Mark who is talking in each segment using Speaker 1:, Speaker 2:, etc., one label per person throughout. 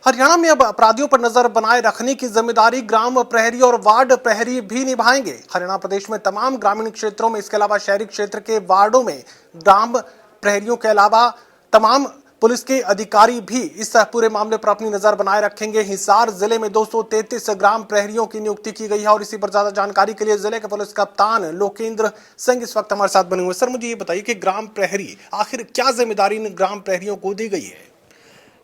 Speaker 1: हरियाणा में अब अपराधियों पर नजर बनाए रखने की जिम्मेदारी ग्राम प्रहरी और वार्ड प्रहरी भी निभाएंगे। हरियाणा प्रदेश में तमाम ग्रामीण क्षेत्रों में, इसके अलावा शहरी क्षेत्र के वार्डों में ग्राम प्रहरियों के अलावा तमाम पुलिस के अधिकारी भी इस पूरे मामले पर अपनी नजर बनाए रखेंगे। हिसार जिले में 233 ग्राम प्रहरियों की नियुक्ति की गई है और इसी पर ज्यादा जानकारी के लिए जिले के पुलिस कप्तान लोकेंद्र सिंह इस वक्त हमारे साथ बने हुए। सर, मुझे ये बताइए कि ग्राम प्रहरी, आखिर क्या जिम्मेदारी इन ग्राम प्रहरियों को दी गई है?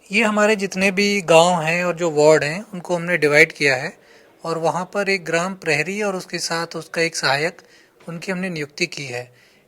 Speaker 2: ये हमारे जितने भी गांव हैं और जो वार्ड हैं उनको हमने डिवाइड किया है और वहाँ पर एक ग्राम प्रहरी और उसके साथ उसका एक सहायक, उनकी हमने नियुक्ति की है।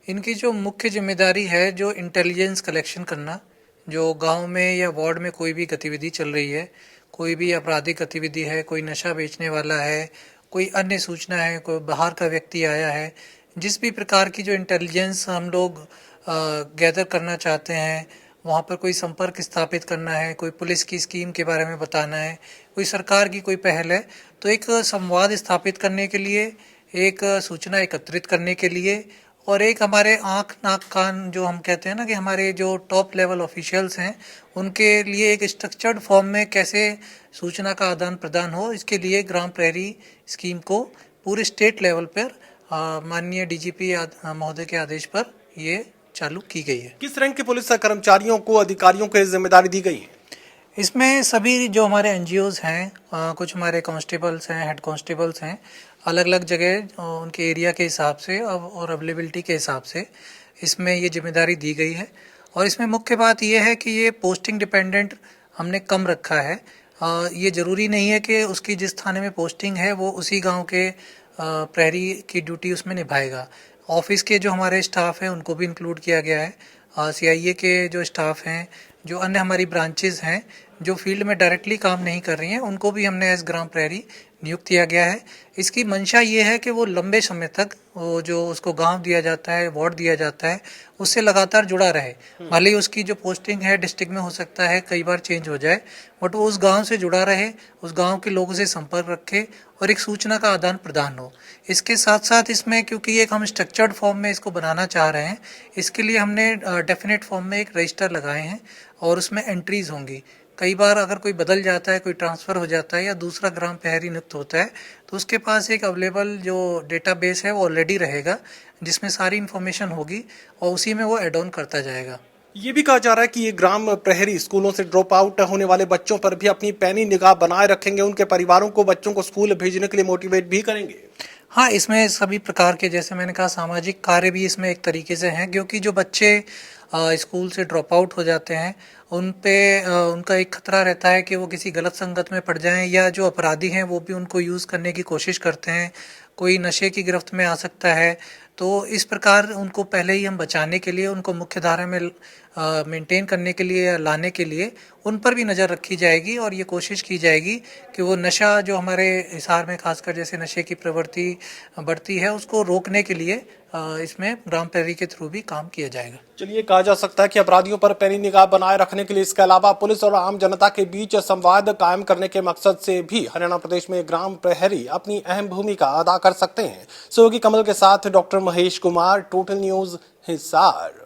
Speaker 2: इनकी जो मुख्य जिम्मेदारी है, जो इंटेलिजेंस कलेक्शन करना, जो गांव में या वार्ड में कोई भी गतिविधि चल रही है, कोई भी आपराधिक गतिविधि है, कोई नशा बेचने वाला है, कोई अन्य सूचना है, कोई बाहर का व्यक्ति आया है, जिस भी प्रकार की जो इंटेलिजेंस हम लोग गैदर करना चाहते हैं, वहाँ पर कोई संपर्क स्थापित करना है, कोई पुलिस की स्कीम के बारे में बताना है, कोई सरकार की कोई पहल है, तो एक संवाद स्थापित करने के लिए, एक सूचना एकत्रित करने के लिए और एक हमारे आँख नाक कान जो हम कहते हैं ना, कि हमारे जो टॉप लेवल ऑफिशियल्स हैं उनके लिए एक स्ट्रक्चर्ड फॉर्म में कैसे सूचना का आदान प्रदान हो, इसके लिए ग्राम प्रहरी स्कीम को पूरे स्टेट लेवल पर माननीय डीजीपी महोदय के आदेश पर ये चालू की गई है।
Speaker 1: किस रैंक के पुलिस कर्मचारियों को, अधिकारियों को जिम्मेदारी दी गई है?
Speaker 2: इसमें सभी जो हमारे एनजीओज हैं, कुछ हमारे कांस्टेबल्स हैं, हेड कांस्टेबल्स हैं, अलग अलग जगह उनके एरिया के हिसाब से और अवेलेबिलिटी के हिसाब से इसमें ये जिम्मेदारी दी गई है। और इसमें मुख्य बात ये है कि ये पोस्टिंग डिपेंडेंट हमने कम रखा है। ये ज़रूरी नहीं है कि उसकी जिस थाने में पोस्टिंग है वो उसी गांव के प्रहरी की ड्यूटी उसमें निभाएगा। ऑफिस के जो हमारे स्टाफ हैं उनको भी इंक्लूड किया गया है। सीआईए के जो स्टाफ हैं, जो अन्य हमारी ब्रांचेस हैं जो फील्ड में डायरेक्टली काम नहीं कर रही हैं, उनको भी हमने एज ग्राम प्रहरी नियुक्त किया गया है। इसकी मंशा ये है कि वो लंबे समय तक वो जो उसको गांव दिया जाता है, वार्ड दिया जाता है, उससे लगातार जुड़ा रहे। भले ही उसकी जो पोस्टिंग है डिस्ट्रिक्ट में हो सकता है कई बार चेंज हो जाए, बट वो उस गांव से जुड़ा रहे, उस गांव के लोगों से संपर्क रखे और एक सूचना का आदान प्रदान हो। इसके साथ साथ इसमें, क्योंकि एक हम स्ट्रक्चर्ड फॉर्म में इसको बनाना चाह रहे हैं, इसके लिए हमने डेफिनेट फॉर्म में एक रजिस्टर लगाए हैं और उसमें एंट्रीज होंगी। कई बार अगर कोई बदल जाता है, कोई ट्रांसफ़र हो जाता है या दूसरा ग्राम प्रहरी नियुक्त होता है, तो उसके पास एक अवेलेबल जो डेटाबेस है वो ऑलरेडी रहेगा, जिसमें सारी इन्फॉर्मेशन होगी और उसी में वो एड ऑन करता जाएगा।
Speaker 1: ये भी कहा जा रहा है कि ये ग्राम प्रहरी स्कूलों से ड्रॉप आउट होने वाले बच्चों पर भी अपनी पैनी निगाह बनाए रखेंगे, उनके परिवारों को बच्चों को स्कूल भेजने के लिए मोटिवेट भी करेंगे।
Speaker 2: हाँ, इसमें सभी प्रकार के, जैसे मैंने कहा, सामाजिक कार्य भी इसमें एक तरीके से हैं, क्योंकि जो बच्चे स्कूल से ड्रॉप आउट हो जाते हैं उन पे उनका एक खतरा रहता है कि वो किसी गलत संगत में पड़ जाएं, या जो अपराधी हैं वो भी उनको यूज़ करने की कोशिश करते हैं, कोई नशे की गिरफ्त में आ सकता है। तो इस प्रकार उनको पहले ही हम बचाने के लिए, उनको मुख्य धारा में मेंटेन करने के लिए या लाने के लिए उन पर भी नज़र रखी जाएगी और ये कोशिश की जाएगी कि वो नशा जो हमारे हिसार में खासकर जैसे नशे की प्रवृत्ति बढ़ती है, उसको रोकने के लिए इसमें ग्राम प्रहरी के थ्रू भी काम किया जाएगा।
Speaker 1: चलिए, कहा जा सकता है कि अपराधियों पर पैनी निगाह बनाए रखने के लिए, इसके अलावा पुलिस और आम जनता के बीच संवाद कायम करने के मकसद से भी हरियाणा प्रदेश में ग्राम प्रहरी अपनी अहम भूमिका अदा कर सकते हैं। सहयोगी कमल के साथ doctor Mahesh Kumar, total news, Hisar.